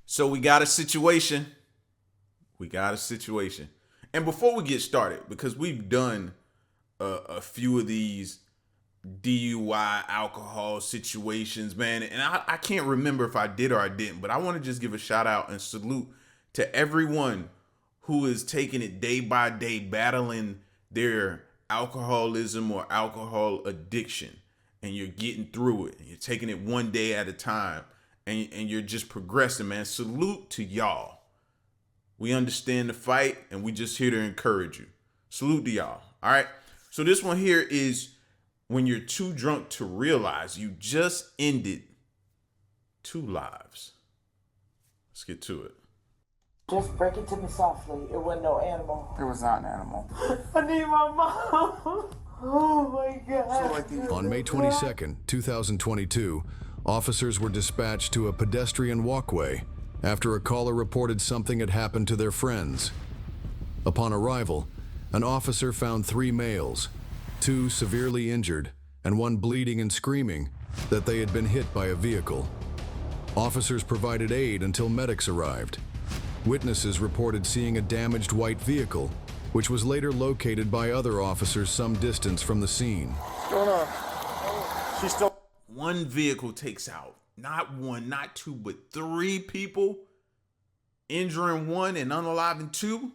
So we got a situation. And before we get started, because we've done a few of these DUI alcohol situations, man, and I can't remember if I did or I didn't, but I want to just give a shout out and salute to everyone who is taking it day by day, battling their alcoholism or alcohol addiction, and you're getting through it, and you're taking it one day at a time, and you're just progressing, man. Salute to y'all. We understand the fight, and we just here to encourage you. Salute to y'all. All right. So this one here is when you're too drunk to realize you just ended 2 lives. Let's get to it. Just break it to me softly. It wasn't no animal. It was not an animal. I need my mom. Oh my God. On May 22nd, 2022, officers were dispatched to a pedestrian walkway after a caller reported something had happened to their friends. Upon arrival, an officer found 3 males, 2 severely injured and 1 bleeding and screaming that they had been hit by a vehicle. Officers provided aid until medics arrived. Witnesses reported seeing a damaged white vehicle, which was later located by other officers some distance from the scene. What's going on? She's still... 1 vehicle takes out, not 1, not 2, but 3 people, injuring 1 and unaliving 2.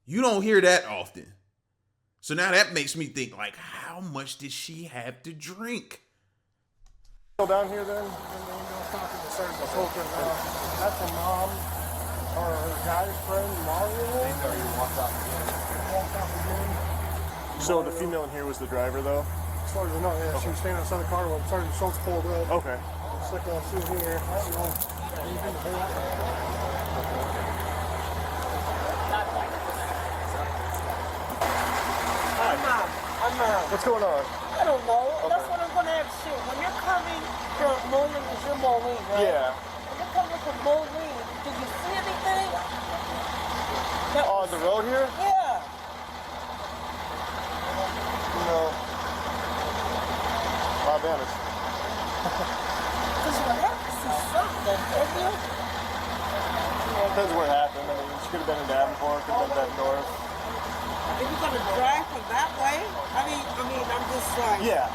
You don't hear that often. So now that makes me think, like, how much did she have to drink? Still down here then? That's a mom or her guy's friend, Mario. So the female in here was the driver though? As far as I know, yeah, Okay. she was standing outside the car when Sergeant Schultz pulled up. Okay. Just looking on through here. I don't know. Anything to I'm not. What's going on? I don't know. That's what I'm gonna ask you. When you're coming from Moline, because you're Moline, right? Yeah. When you're coming from Moline, did you see anything? On the road here? Yeah. No. I'll be honest. Because you have to see something, have you? Depends where it happened. I mean, she could have been in Davenport, could have been back north. If you're gonna drive from that way, I mean, I'm just like. Yeah.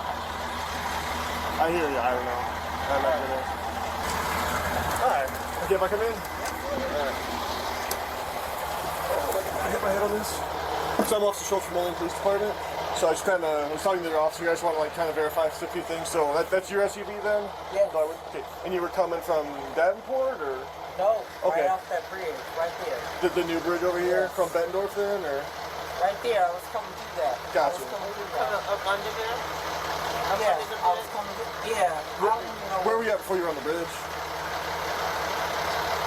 I hear you. I don't know. I'm not gonna. Alright. Okay, if I come in? Alright. I hit my head on this. So I'm Officer Schultz from Moline Police Department. So I just kind of was talking to their officer. I just want to like kind of verify just a few things. So that's your SUV then? Yeah. Okay. And you were coming from Davenport or? No. Okay. Right off that bridge, right there. The new bridge over here from Bettendorf then, or? Right there. I was coming through that. Gotcha. I was coming through that. Up under there? Yeah. I was coming through. Yeah. I don't even know. Where were you at before you were on the bridge?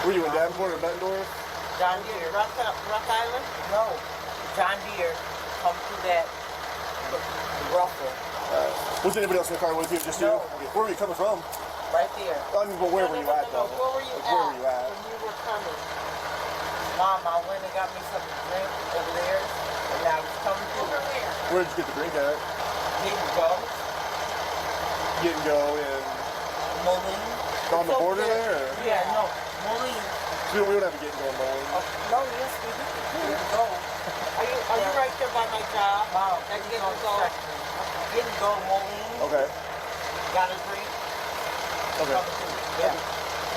Were you in Davenport or Bettendorf? John Deere. Rock Island? No. John Deere. Come through that. Ruffle. Was anybody else in the car with you? Just you? No. Okay. Where were you coming from? Right there. I mean, but where were you at though? Where were you Like, at? where were you at? When you were coming. Mom, I went and got me something to drink over there. And I was coming through. Over where? Where did you get the drink at? Didn't go. Didn't go in Moline. on the It's border over there? Or? Yeah, no. Moline. We don't have to get in going Moline. No, yes, we didn't go. Are you right there by my job? Wow. That didn't go. Didn't go Moline. Okay. Got a drink. Okay. Yeah.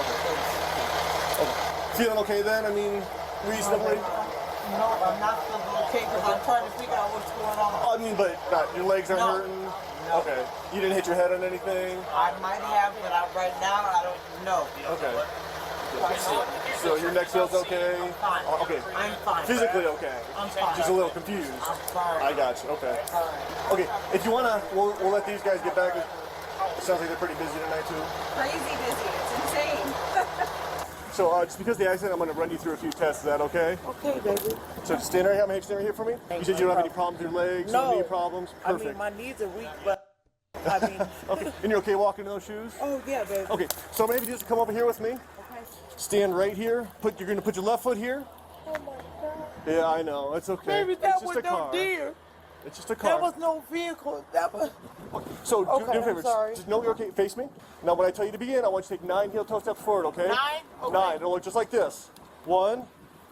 Okay. Feeling okay then? I mean, reasonably? No, I'm not feeling okay because I'm trying to figure out what's going on. I mean, but not, your legs aren't No. hurting? No. Okay. You didn't hit your head on anything? I might have, but right now I don't know. Okay. So your neck feels okay? I'm fine. Okay. I'm fine. Physically okay? I'm fine. Just a little confused? I'm fine. I got you. Okay. Fine. Okay. If you wanna, we'll let these guys get back. It sounds like they're pretty busy tonight too. Crazy busy. It's insane. So just because of the accident, I'm gonna run you through a few tests. Is that okay? Okay, baby. So just stand right here. I'm gonna stand right here for me. You said you don't have any problems with your legs, No. or knee problems. I Perfect. mean, my knees are weak, but I mean. Okay. And you're okay walking in those shoes? Oh yeah, baby. Okay. So maybe just come over here with me. Okay. Stand right here. You're gonna put your left foot here. Oh my God. Yeah, I know. It's okay. Baby, It's that just was a no car. deer. It's just a car. That was no vehicle. That was. So do Okay, me a favor. I'm sorry. Just know you're okay. Face me. Now, when I tell you to begin, I want you to take 9 heel-toe steps forward. Okay? 9? Okay. 9. It'll look just like this. 1,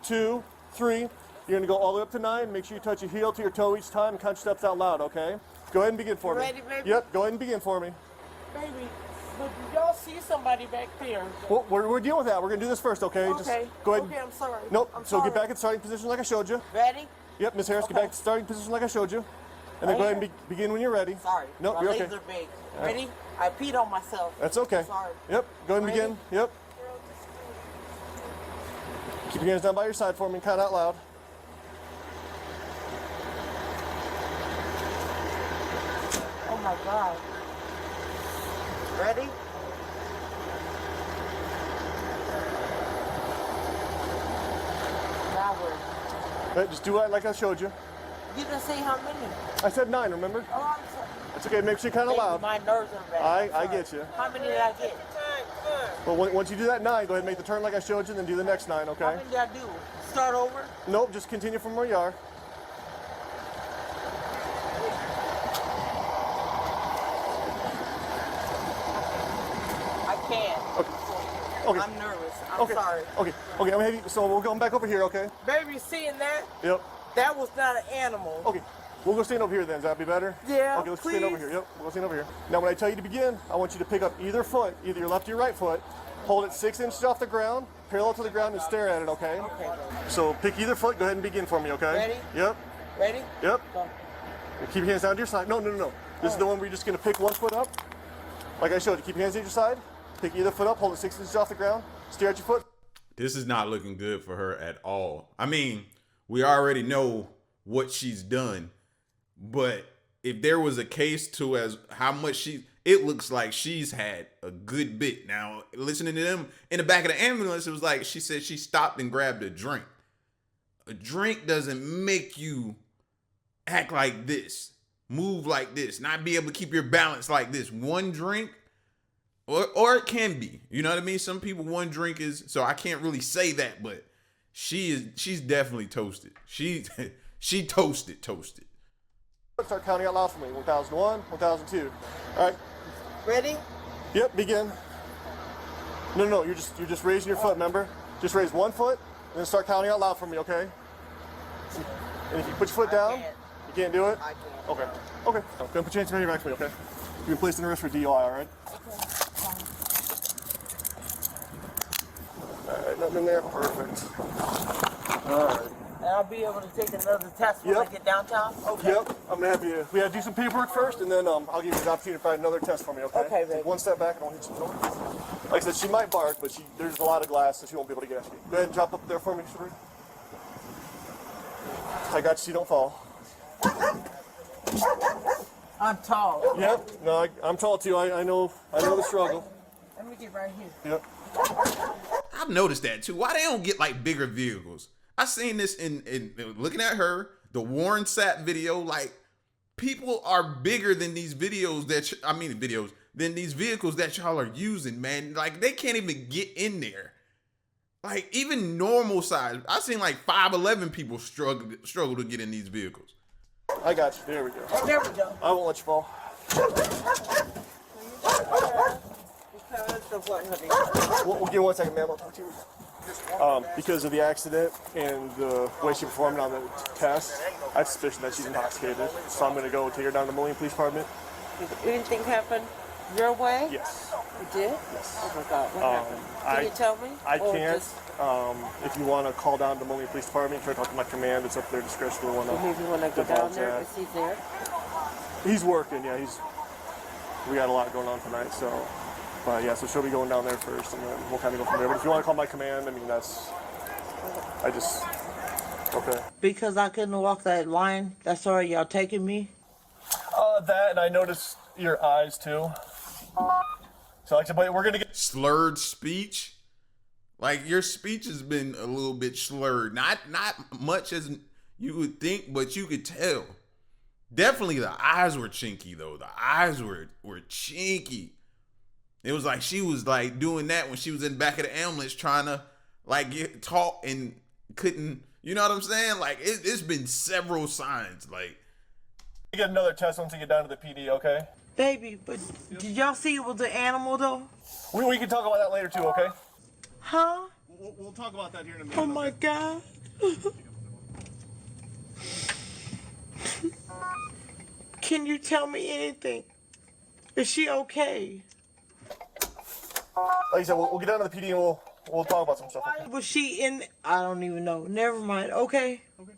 2, 3. You're gonna go all the way up to 9. Make sure you touch your heel to your toe each time and count your steps out loud. Okay? Go ahead and begin for me. Ready, baby? Yep. Go ahead and begin for me. Baby, but y'all see somebody back there? Well, we're dealing with that. We're gonna do this first. Okay? Okay. Just go ahead. Okay, I'm sorry. Nope. I'm So sorry. get back in starting position like I showed you. Ready? Yep, Miss Harris, get back to starting position like I showed you. And then go ahead and begin when you're ready. Sorry. Nope, My you're legs okay. are big. Ready? I peed on myself. That's okay. Sorry. Yep, go ahead and Ready? begin. Yep. Keep your hands down by your side for me and count out loud. Oh my God. Ready? Now we're. Right, just do it like I showed you. You didn't say how many. I said 9, remember? Oh, I'm sorry. It's okay, make sure you count out Baby, loud. my nerves are bad. I get you. How many did I get? But once you do that 9, go ahead and make the turn like I showed you, and then do the next 9, How okay? many did I do? Start over? Nope, just continue from where you are. I can't. Okay. I'm nervous. I'm Okay. sorry. Okay. Okay, I'm heavy. So we're going back over here, okay? Baby, seeing that? Yep. That was not an animal. Okay. We'll go stand over here then. Does that be better? Yeah, Okay, let's stand over please. here. Yep, we'll go stand over here. Now, when I tell you to begin, I want you to pick up either foot, either your left or your right foot, hold it 6 inches off the ground, parallel to the ground, and stare at it, okay? Okay. So pick either foot. Go ahead and begin for me, okay? Ready? Yep. Ready? Yep. Go. And keep your hands down to your side. No. This is the one where you're just going to pick one foot up. Like I showed you. Keep your hands at your side. Pick either foot up. Hold it 6 inches off the ground. Stare at your foot. This is not looking good for her at all. I mean, we already know what she's done, but if there was a case to as how much it looks like she's had a good bit. Now, listening to them in the back of the ambulance, it was like she said she stopped and grabbed a drink. A drink doesn't make you act like this, move like this, not be able to keep your balance like this. One drink, or it can be, you know what I mean? Some people, one drink is, so I can't really say that, but she's definitely toasted. She toasted. Start counting out loud for me. 1001, 1002. All right. Ready? Yep, begin. No, you're just raising your foot, remember? Just raise one foot and then start counting out loud for me, okay? And if you put your foot down, can't. you can't do it? I can't. Okay. Go ahead, put your hands behind your back for me, okay? You've been placed in arrest for DUI, all right? All right, nothing in there. Perfect. All right. And I'll be able to take another test when Yep. I get downtown? Okay. Yep, I'm gonna have you. We gotta do some paperwork first, and then I'll give you the opportunity to find another test for me. Okay. Okay, baby. Take one step back, and I'll hit you. Like I said, she might bark, but there's a lot of glass, so she won't be able to get you. Go ahead and drop up there for me, Sabrina. I got you. So you don't fall. I'm tall. Yep. No, I'm tall too. I know the struggle. Let me get right here. Yep. I've noticed that too. Why they don't get like bigger vehicles? I seen this in looking at her, the Warren Sapp video. Like, people are bigger than these videos than these vehicles that y'all are using, man. Like, they can't even get in there. Like, even normal size. I seen like 5'11" people struggle to get in these vehicles. I got you. There we go. Oh, there we go. I won't let you fall. We'll give you 1 second, ma'am. I'll talk to you. Because of the accident and the way she performed on the test, I have suspicion that she's intoxicated. So I'm going to go take her down to the Moline Police Department. Did anything happen your way? Yes. You did? Yes. Oh my God, what happened? Can you tell me? I Or can't. just- If you want to call down to the Moline Police Department, try to talk to my command. It's up to their discretion. They want Maybe you want to go down there? Is he there? He's working. Yeah, we got a lot going on tonight. So, but yeah, so she'll be going down there first, and then we'll kind of go from there. But if you want to call my command, I mean, okay. Because I couldn't walk that line, that's why y'all taking me? That, and I noticed your eyes too. So like I said, but we're gonna get Slurred speech. Like, your speech has been a little bit slurred. Not much as you would think, but you could tell. Definitely the eyes were chinky though. The eyes were chinky. It was like she was like doing that when she was in the back of the ambulance trying to like talk and couldn't, you know what I'm saying? Like, it's been several signs. Like, You get another test once you get down to the PD, okay? Baby, but did y'all see it was an animal though? We can talk about that later too, okay? Huh? We'll talk about that here in a minute. Oh my God. Can you tell me anything? Is she okay? Like I said, we'll get down to the PD and we'll talk about some stuff. Okay? Was she in? I don't even know. Never mind. Okay. Okay.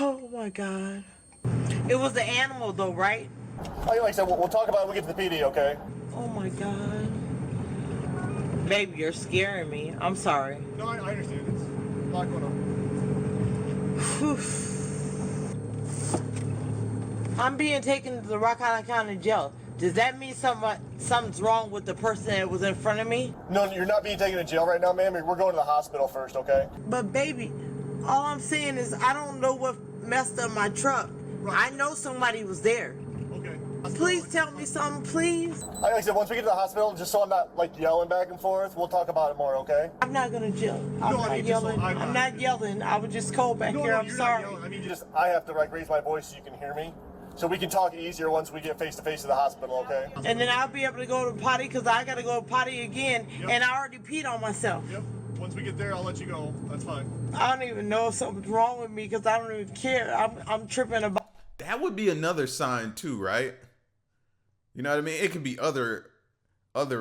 Oh my God. It was the animal though, right? Like I said, we'll talk about it when we get to the PD, okay? Oh my God. Baby, you're scaring me. I'm sorry. No, I understand. It's a lot going on. I'm being taken to the Rock Island County Jail. Does that mean something's wrong with the person that was in front of me? No, you're not being taken to jail right now, ma'am. We're going to the hospital first, okay? But baby, all I'm saying is I don't know what messed up my truck. I know somebody was there. Okay. Please tell me something, please. Like I said, once we get to the hospital, just so I'm not like yelling back and forth, we'll talk about it more, okay? I'm not gonna yell. I'm not yelling. I'm not yelling. I was just cold back here. I'm sorry. I mean, I have to like raise my voice so you can hear me. So we can talk easier once we get face to face to the hospital, okay? And then I'll be able to go to the potty because I gotta go to potty again, and I already peed on myself. Yep. Once we get there, I'll let you go. That's fine. I don't even know if something's wrong with me because I don't even care. I'm tripping about. That would be another sign too, right? You know what I mean? It could be other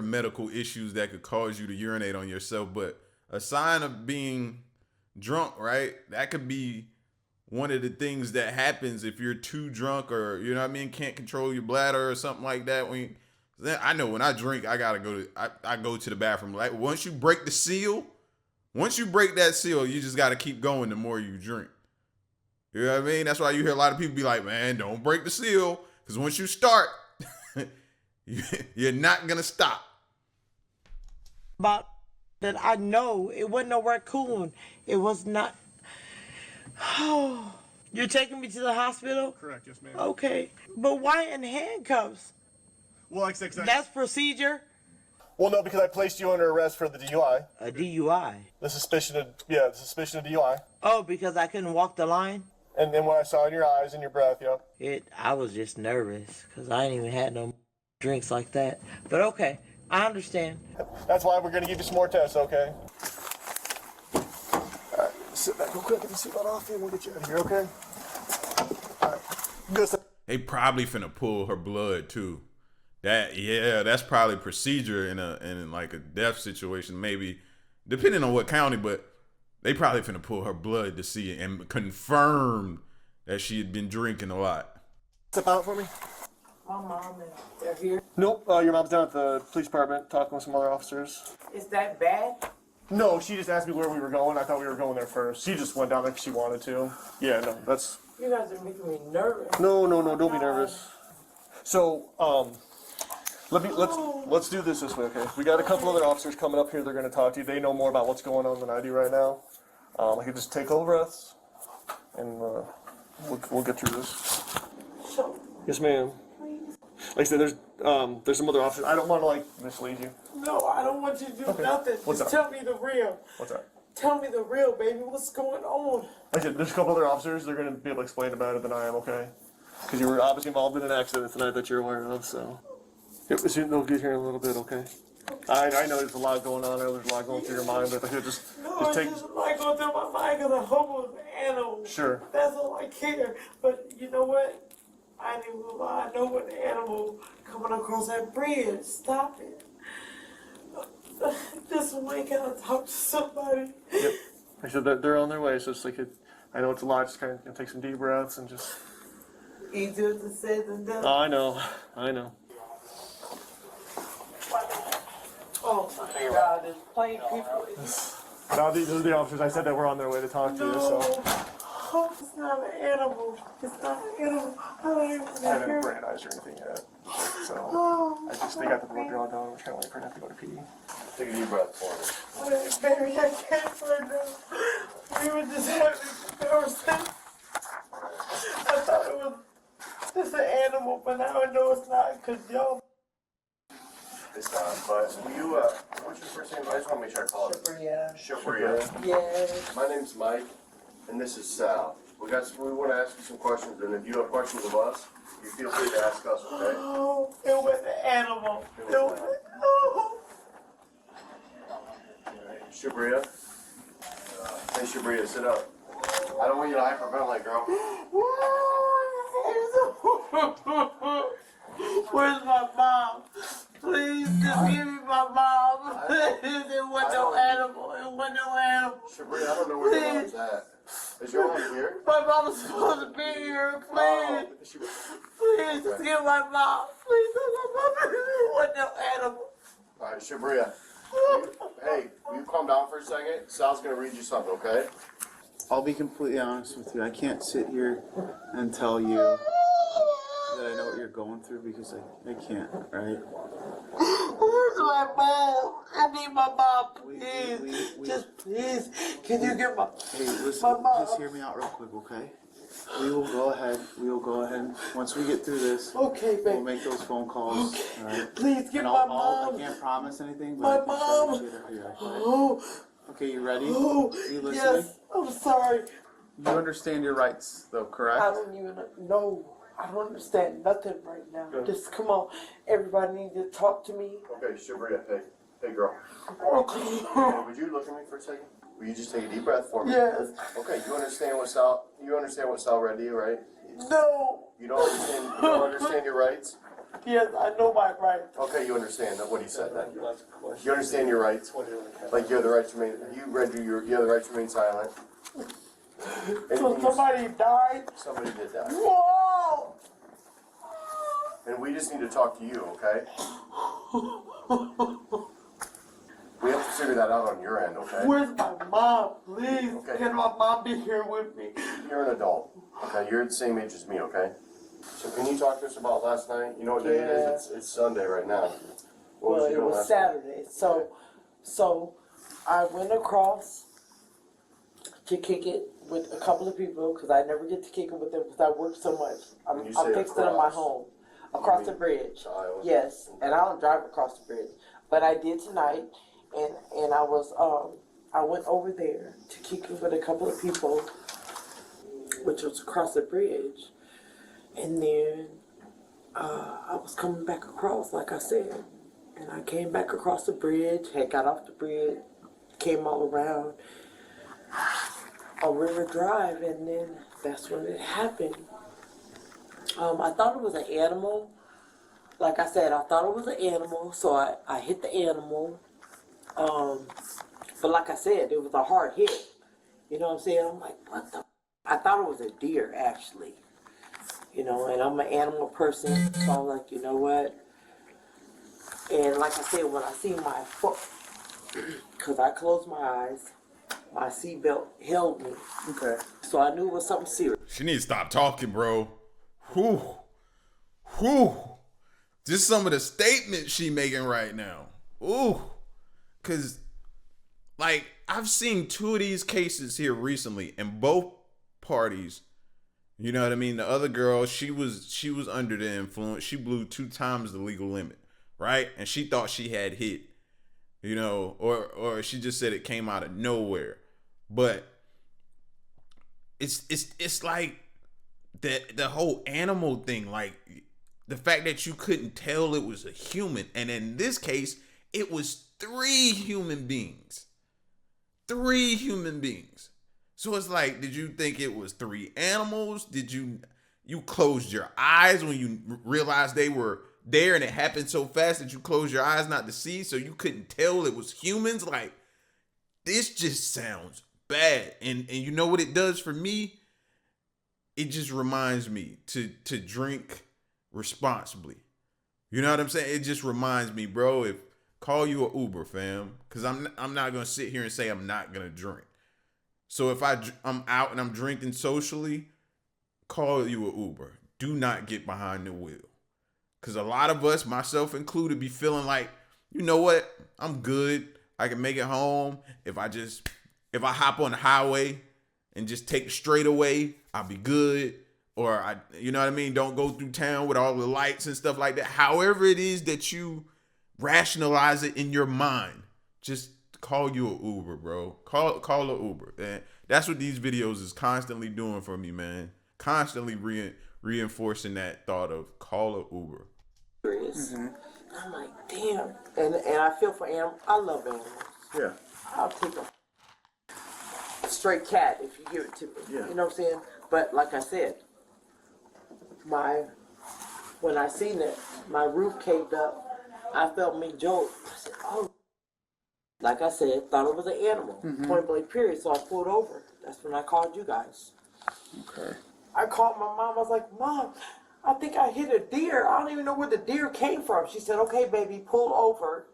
medical issues that could cause you to urinate on yourself, but a sign of being drunk, right? That could be one of the things that happens if you're too drunk, or you know what I mean, can't control your bladder or something like that. Then I know when I drink, I gotta I go to the bathroom. Like once you break that seal, you just gotta keep going the more you drink. You know what I mean? That's why you hear a lot of people be like, man, don't break the seal, because once you start, you're not gonna stop. About that, I know it wasn't no raccoon. It was not. Oh, you're taking me to the hospital? Correct, yes, ma'am. Okay, but why in handcuffs? Well, like I said, That's procedure. well, no, because I placed you under arrest for the DUI. A DUI. The suspicion of DUI. Oh, because I couldn't walk the line. And then what I saw in your eyes and your breath, yep. I was just nervous because I ain't even had no drinks like that. But okay, I understand. That's why we're gonna give you some more tests, okay? Alright, sit back real quick, get the seatbelt off and we'll get you out of here, okay? Alright. Good. They probably finna pull her blood too. That's probably procedure in like a death situation, maybe depending on what county, but they probably finna pull her blood to see it and confirm that she had been drinking a lot. Step out for me. My mom is here. Nope, your mom's down at the police department talking with some other officers. Is that bad? No, she just asked me where we were going. I thought we were going there first. She just went down there because she wanted to. Yeah, no, that's... You guys are making me nervous. No, don't be nervous. So, let's do this way, okay? We got a couple other officers coming up here. They're going to talk to you. They know more about what's going on than I do right now. I can just take a couple breaths, and we'll get through this. Yes, ma'am. Like I said, there's some other officers. I don't want to like mislead you. No, I don't want you to do nothing. What's Just up? tell me the real. What's that? Tell me the real, baby. What's going on? Like I said, there's a couple other officers. They're going to be able to explain about it than I am, okay? Because you were obviously involved in an accident tonight that you're aware of, so. They'll get here in a little bit, okay? I know there's a lot going on. I know there's a lot going through your mind, but if I could just take... Just like going through my mind because I hope it was an animal. Sure. That's all I care. But you know what? I ain't even gonna lie. I know what animal coming across that bridge. Stop it. This way, can I talk to somebody? Yep. I said that they're on their way, so it's like I know it's a lot. Just kind of take some deep breaths and just. Easier to say than done. I know. Oh my God! There's plain people. Now these are the officers. I said that we're on their way to talk to you. So. Oh, it's not an animal. It's not an animal. I don't even I haven't brain eyes or anything yet. So they got the blood draw down. We're kind of waiting for them to go to pee. Take a deep breath for me. Baby, I can't right now. We were just having a conversation. I thought it was just an animal, but now I know it's not because y'all. It's not, but will you, what's your first name? I just want to make sure I call it. Shipper, yeah. Shipper, yeah. Yes. My name's Mike, and this is Sal. We want to ask you some questions, and if you have questions of us, you feel free to ask us, okay? Oh, it was an animal. Oh. Shabria? Hey, Shabria, sit up. I don't want you to hyperventilate, girl. Where's my mom? Please, just give me my mom. It wasn't no animal. It wasn't no animal. Shabria, I don't know where your mom's at. Is your mom here? My mom is supposed to be here. Please. Please, just give my mom. Please, my mom. It wasn't no animal. All right, Shabria. Hey, will you calm down for a second? Sal's gonna read you something, okay? I'll be completely honest with you. I can't sit here and tell you that I know what you're going through because I can't, right? Where's my mom? I need my mom, please. We- Just please, can you get my... Hey, listen, My mom. just hear me out real quick, okay? We will go ahead. Once we get through this, Okay, we'll babe. make those phone calls, Okay. alright? Please get And my I mom. can't promise anything, My but I can mom. try to get her here, okay? Oh, Okay, you ready? oh, You listening? yes. I'm sorry. You understand your rights, though, correct? I don't even know. I don't understand nothing right now. Just come on. Everybody needs to talk to me. Okay, Shabria, hey, girl. Okay. Hey, would you look at me for a second? Will you just take a deep breath for me? Yes. Okay, you understand what Sal read to you, right? No. You don't understand your rights? Yes, I know my rights. Okay, you understand what he said then. You understand your rights? Like you have the right to remain, you have the right to remain silent. So somebody died? Somebody did that. Whoa! And we just need to talk to you, okay? We have to figure that out on your end, okay? Where's my mom? Please, Okay. can my mom be here with me? You're an adult, okay? You're the same age as me, okay? So can you talk to us about last night? You know what day it is? It's Sunday right now. What Well, you it doing was last night? Saturday. So I went across to kick it with a couple of people because I never get to kick it with them because I work so much. When you I'm say fixed it in my across, home. Across the mean bridge. to Iowa? Yes, and I don't drive across the bridge. But I did tonight, and I was I went over there to kick it with a couple of people, which was across the bridge, and then I was coming back across, like I said, and I came back across the bridge, had got off the bridge, came all around on River Drive, and then that's when it happened. I thought it was an animal. Like I said, I thought it was an animal, so I hit the animal. But like I said, it was a hard hit. You know what I'm saying? I'm like, what the? I thought it was a deer, actually. You know, and I'm an animal person, so I'm like, you know what? And like I said, when I see my foot, because I closed my eyes, my seatbelt held me. Okay. So I knew it was something serious. She needs to stop talking, bro. Whew. Just some of the statements she making right now. Ooh. Cause like I've seen two of these cases here recently, and both parties, you know what I mean? The other girl, she was under the influence. She blew 2 times the legal limit, right? And she thought she had hit, you know, or she just said it came out of nowhere. But it's like the whole animal thing, like the fact that you couldn't tell it was a human, and in this case, it was 3 human beings. 3 human beings. So it's like, did you think it was 3 animals? Did you closed your eyes when you realized they were there, and it happened so fast that you closed your eyes not to see, so you couldn't tell it was humans? Like, this just sounds bad. And you know what it does for me? It just reminds me to drink responsibly. You know what I'm saying? It just reminds me, bro, if call you an Uber, fam, because I'm not gonna sit here and say I'm not gonna drink. So if I'm out and I'm drinking socially, call you an Uber. Do not get behind the wheel, because a lot of us, myself included, be feeling like, you know what, I'm good. I can make it home if I hop on the highway and just take a straightaway, I'll be good. Or you know what I mean? Don't go through town with all the lights and stuff like that. However it is that you rationalize it in your mind, just call you an Uber, bro. Call an Uber. And that's what these videos is constantly doing for me, man. Constantly reinforcing that thought of call an Uber. I'm like, damn. And I feel for animals. I love animals. Yeah. I'll take a stray cat if you give it to me. Yeah. You know what I'm saying? But like I said, when I seen it, my roof caved up. I felt me jolt. I said, oh. Like I said, thought it was an animal. Point blank period. So I pulled over. That's when I called you guys. Okay. I called my mom. I was like, Mom, I think I hit a deer. I don't even know where the deer came from. She said, okay, baby, pull over.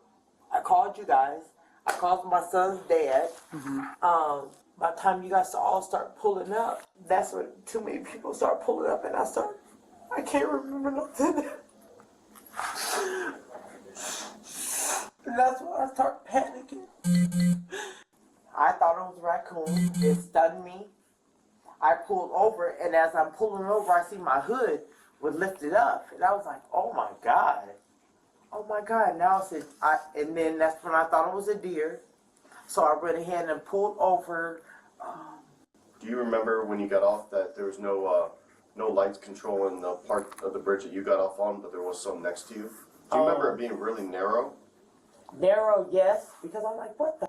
I called you guys. I called my son's dad. By the time you guys all start pulling up, that's when too many people start pulling up, and I can't remember nothing. And that's when I start panicking. I thought it was a raccoon. It stunned me. I pulled over, and as I'm pulling over, I see my hood was lifted up, and I was like, "Oh my God, oh my God!" Now I said, and then that's when I thought it was a deer, so I went ahead and pulled over. Do you remember when you got off that there was no lights controlling the part of the bridge that you got off on, but there was some next to you? Do you remember it being really narrow? Narrow, yes, because I'm like, what the?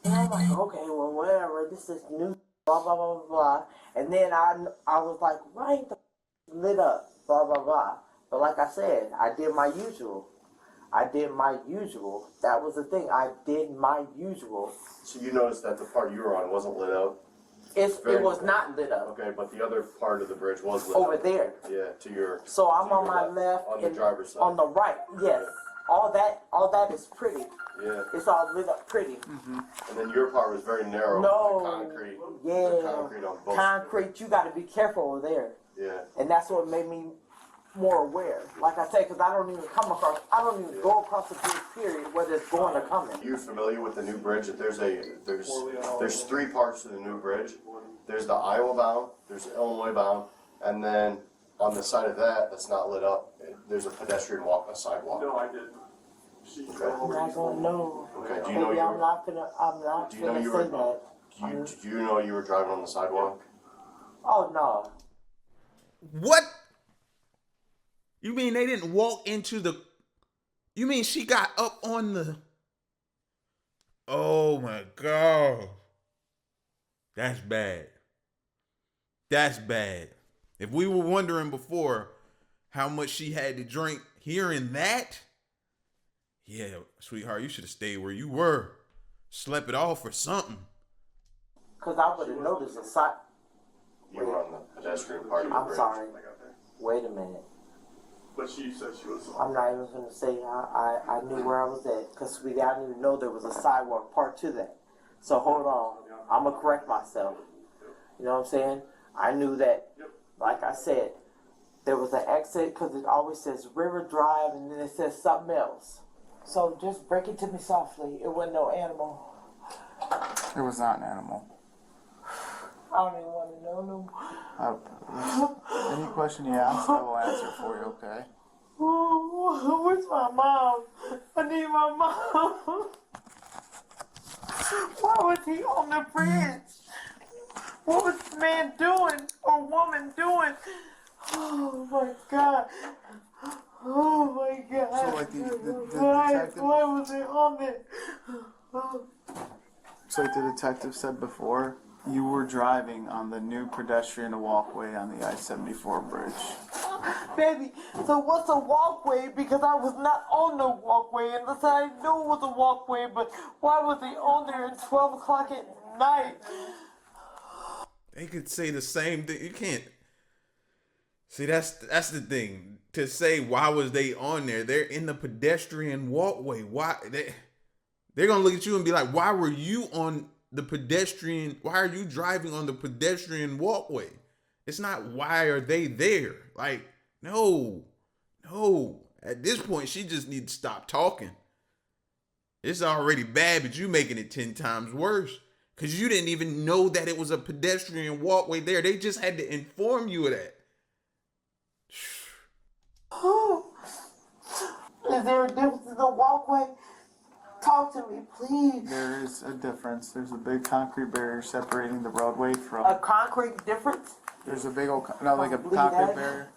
And I'm like, okay, well, whatever. This is new. Blah blah blah blah blah. And then I was like, why ain't the lit up? Blah blah blah. But like I said, I did my usual. That was the thing. I did my usual. So you noticed that the part you were on wasn't lit up? It was not lit up. Okay, but the other part of the bridge was lit Over up. there. Yeah, to your. So I'm to on your my left. On the and driver's side. on the right, yes. All that is pretty. Yeah. It's all lit up pretty. And then your part was very narrow. No. The concrete. Yeah. The concrete on both. Concrete, you got to be careful over there. Yeah. And that's what made me more aware. Like I say, because I don't even go across the bridge, period, whether it's going or coming. Are you familiar with the new bridge? That there's three parts to the new bridge. There's the Iowa bound, there's the Illinois bound, and then on the side of that's not lit up, there's a pedestrian sidewalk. No, I didn't. I'm not gonna know. Okay, do you know Maybe you I'm were, not gonna do you know say you were, that. do you know you were driving on the sidewalk? Oh no. What? You mean they didn't walk into the... You mean she got up on the... Oh my God. That's bad. That's bad. If we were wondering before how much she had to drink, hearing that, yeah, sweetheart, you should have stayed where you were. Slept it off or something. Because I would have noticed a side. You were on the pedestrian part of the I'm bridge. sorry. Wait a minute. But she said she was. I'm not even going to say I knew where I was at. Because, sweetie, I didn't even know there was a sidewalk part to that. So hold on. I'm going to correct myself. You know what I'm saying? I knew that, like I said, there was an exit because it always says River Drive and then it says something else. So just break it to me softly. It wasn't no animal. It was not an animal. I don't even want to know no more. Any question you ask, I will answer for you, okay? Where's my mom? I need my mom. Why was he on the bridge? What was the man doing or woman doing? Oh my God. Oh my God. So, like, the detective... Why was he on there? So like the detective said before, you were driving on the new pedestrian walkway on the I-74 bridge. Baby, so what's a walkway? Because I was not on the walkway, and I knew it was a walkway, but why was he on there at 12 o'clock at night? They could say the same thing. You can't. See, that's the thing. To say why was they on there? They're in the pedestrian walkway. Why they're gonna look at you and be like, why were you on the pedestrian? Why are you driving on the pedestrian walkway? It's not why are they there? Like, no. At this point, she just needs to stop talking. It's already bad, but you making it 10 times worse. Because you didn't even know that it was a pedestrian walkway there. They just had to inform you of that. Is there a difference in the walkway Talk to me, please. There is a difference. There's a big concrete barrier separating the roadway from. A concrete difference? There's a big old, no, like a Believe concrete that. barrier.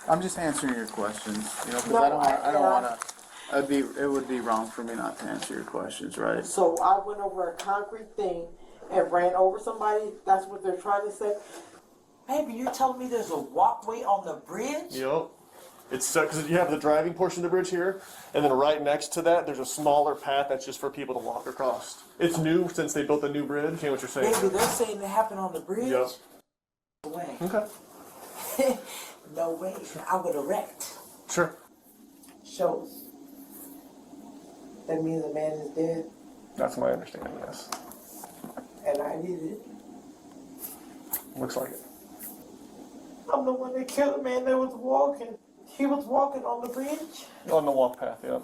I'm just answering your questions, you know, because No, I don't yeah. want to. It would be wrong for me not to answer your questions, right? So I went over a concrete thing and ran over somebody? That's what they're trying to say? Baby, you're telling me there's a walkway on the bridge? Yep. It's because you have the driving portion of the bridge here, and then right next to that, there's a smaller path that's just for people to walk across. It's new since they built the new bridge. You know what you're saying? Baby, they're saying it happened on the bridge? Yep. No way. Okay. No way. I would have wrecked. Sure. Shows. That means the man is dead, That's my understanding. Yes. and I did it. Looks like it. I'm the one that killed the man that was walking. He was walking on the bridge. On the walk path. Yep.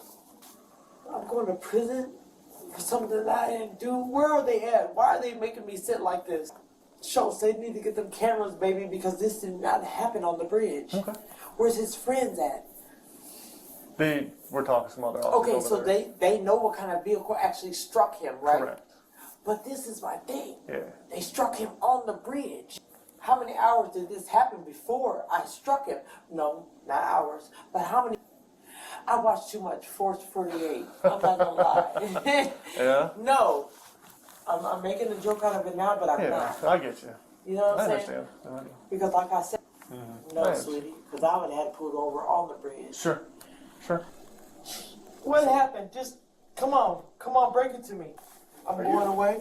I'm going to prison for something that I didn't do. Where are they at? Why are they making me sit like this? Shows they need to get them cameras, baby, because this did not happen on the bridge. Okay. Where's his friends at? We're talking to some other officers. Okay, over so there. they know what kind of vehicle actually struck him, right? Correct. But this is my thing. Yeah. They struck him on the bridge. How many hours did this happen before I struck him? No, not hours. But how many? I watched too much Force 48. I'm not gonna lie. Yeah. No. I'm making a joke out of it now, but I'm Yeah. not. I get you. You know what I I'm saying? understand. I do. Because like I said, no, Right. sweetie, because I would have had to pull over on the bridge. Sure. Sure. What happened? Just come on, break it to me. I'm going away.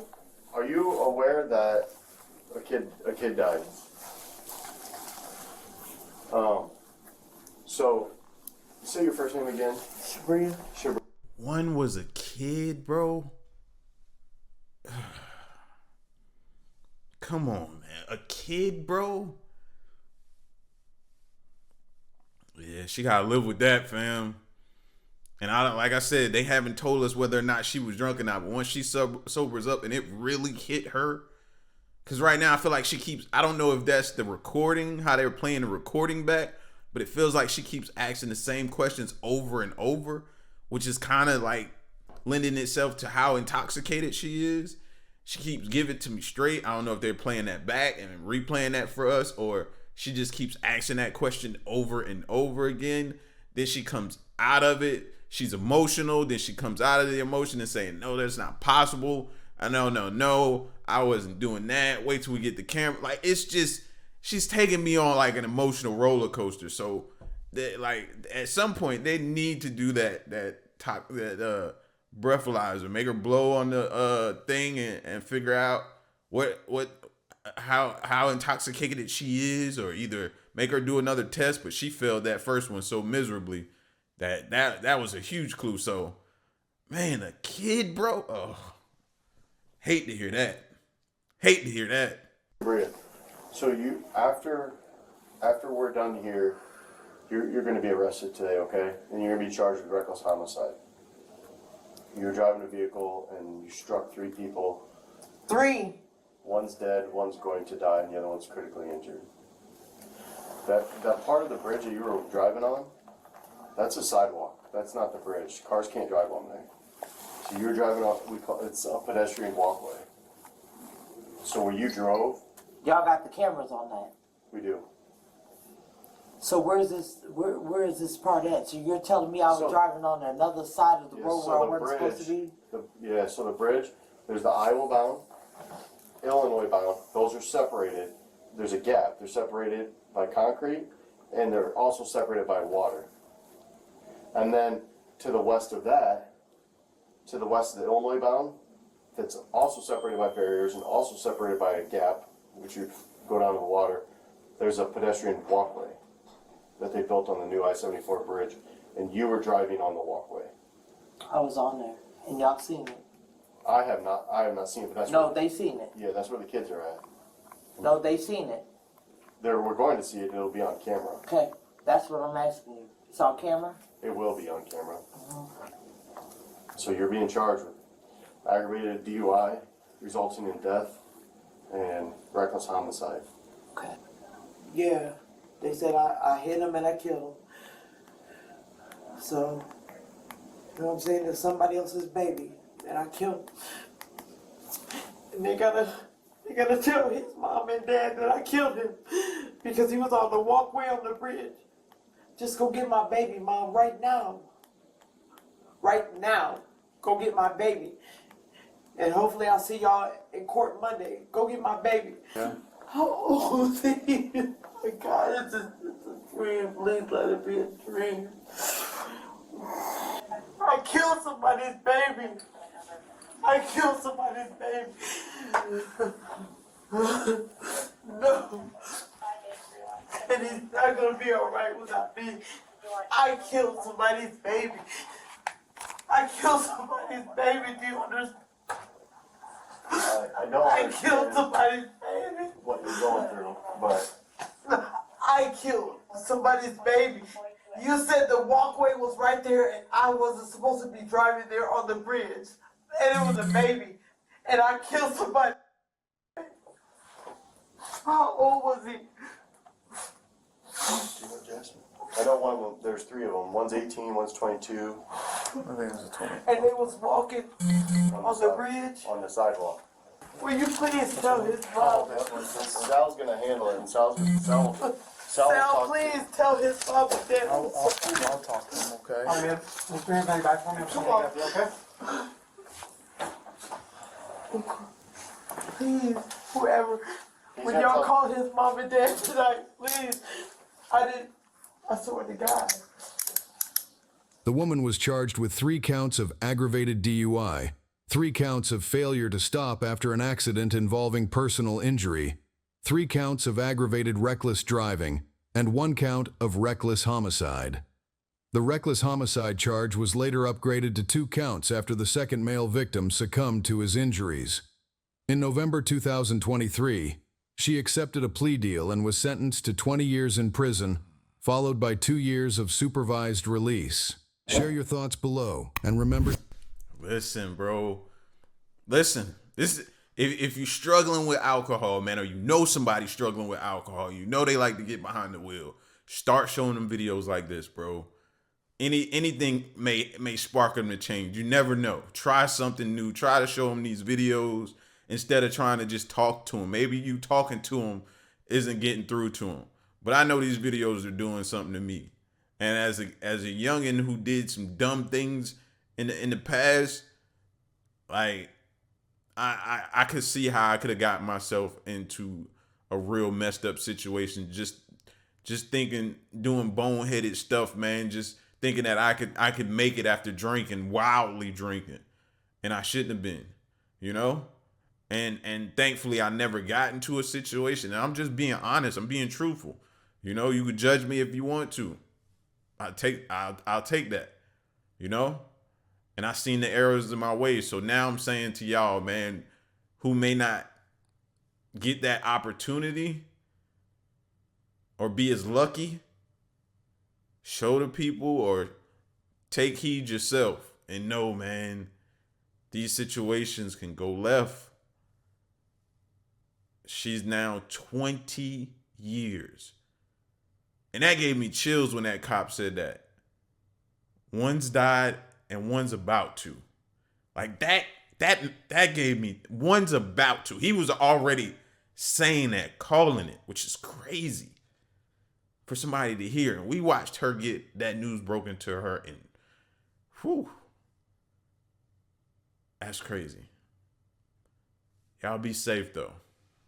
Are you aware that a kid died? So, say your first name again. Sabrina. One was a kid, bro. Come on, man. A kid, bro? Yeah, she gotta live with that, fam. And I don't, like I said, they haven't told us whether or not she was drunk or not. But once she sobers up and it really hit her, because right now I feel like she keeps, I don't know if that's the recording, how they were playing the recording back, but it feels like she keeps asking the same questions over and over, which is kind of like lending itself to how intoxicated she is. She keeps giving it to me straight. I don't know if they're playing that back and replaying that for us, or she just keeps asking that question over and over again. Then she comes out of it. She's emotional. Then she comes out of the emotion and saying, no, that's not possible. No, I wasn't doing that. Wait till we get the camera. Like, it's just, she's taking me on like an emotional roller coaster. So, like, at some point, they need to do that breathalyzer, make her blow on the thing and figure out how intoxicated she is, or either make her do another test. But she failed that first one so miserably that was a huge clue. So, man, a kid, bro. Oh, hate to hear that. Bria, so you after we're done here, you're going to be arrested today, okay? And you're going to be charged with reckless homicide. You were driving a vehicle and you struck 3 people. 3. One's dead, one's going to die, and the other one's critically injured. That part of the bridge that you were driving on, that's a sidewalk. That's not the bridge. Cars can't drive on there. So you're driving on, it's a pedestrian walkway. So where you drove, Y'all got the cameras on that. we do. So where is this part at? So you're telling me I was So- driving on another side of the road where I wasn't supposed to be? So the bridge, there's the Iowa bound, Illinois bound. Those are separated. There's a gap. They're separated by concrete, and they're also separated by water. And then to the west of that, to the west of the Illinois bound, that's also separated by barriers and also separated by a gap, which you go down to the water. There's a pedestrian walkway that they built on the new I-74 bridge, and you were driving on the walkway. I was on there, and y'all seen it. I have not seen it, but that's No, where, they seen it. yeah, that's where the kids are at. No, they seen it. We're going to see it. It'll be on camera. Okay, that's what I'm asking you. It's on camera? It will be on camera. So you're being charged with aggravated DUI, resulting in death, and reckless homicide. Okay. Yeah, they said I hit him and I killed him. So, You know what I'm saying? It's somebody else's baby, and I killed him. And they gotta tell his mom and dad that I killed him because he was on the walkway on the bridge. Just go get my baby, Mom, right now. Right now. Go get my baby. And hopefully I'll see y'all in court Monday. Go get my baby. Yeah. How old is he? Oh my God, it's a dream. Please let it be a dream. I killed somebody's baby. I killed somebody's baby. No. And he's not gonna be alright without me. I killed somebody's baby. I killed somebody's baby. Do you understand? I don't I understand killed somebody's baby. what you're going through, but I killed somebody's baby. You said the walkway was right there and I wasn't supposed to be driving there on the bridge. And it was a baby. And I killed somebody. How old was he? I know one of them. There's three of them. One's 18, one's 22. I think it was a 20. And they was walking on the bridge. On the sidewalk. Will you please tell his mom? Sal's gonna handle it, and Sal will Sal, talk. please tell his mom and dad. I'll talk to him, okay? Oh, man. Let's bring everybody back for me. Come on. Okay? Please, whoever. He's When gonna y'all tell- call his mom and dad tonight, please. I swear to God. The woman was charged with 3 counts of aggravated DUI, 3 counts of failure to stop after an accident involving personal injury, 3 counts of aggravated reckless driving, and 1 count of reckless homicide. The reckless homicide charge was later upgraded to 2 counts after the second male victim succumbed to his injuries. In November 2023, she accepted a plea deal and was sentenced to 20 years in prison, followed by 2 years of supervised release. Share your thoughts below, and remember... Listen, bro. Listen. This if you're struggling with alcohol, man, or you know somebody struggling with alcohol, you know they like to get behind the wheel, start showing them videos like this, bro. Anything may spark them to change. You never know. Try something new. Try to show them these videos instead of trying to just talk to them. Maybe you talking to them isn't getting through to them. But I know these videos are doing something to me. And as a youngin' who did some dumb things in the past, like I could see how I could have gotten myself into a real messed up situation. Just thinking, doing boneheaded stuff, man. Just thinking that I could make it after drinking, wildly drinking, and I shouldn't have been, you know. And thankfully, I never got into a situation. And I'm just being honest. I'm being truthful. You know, you could judge me if you want to. I'll take that, you know? And I seen the errors in my ways. So now I'm saying to y'all, man, who may not get that opportunity or be as lucky, show the people or take heed yourself and know, man, these situations can go left. She's now 20 years. And that gave me chills when that cop said that. One's died and one's about to. Like that gave me, one's about to. He was already saying that, calling it, which is crazy for somebody to hear. And we watched her get that news broken to her, and whew, that's crazy. Y'all be safe though.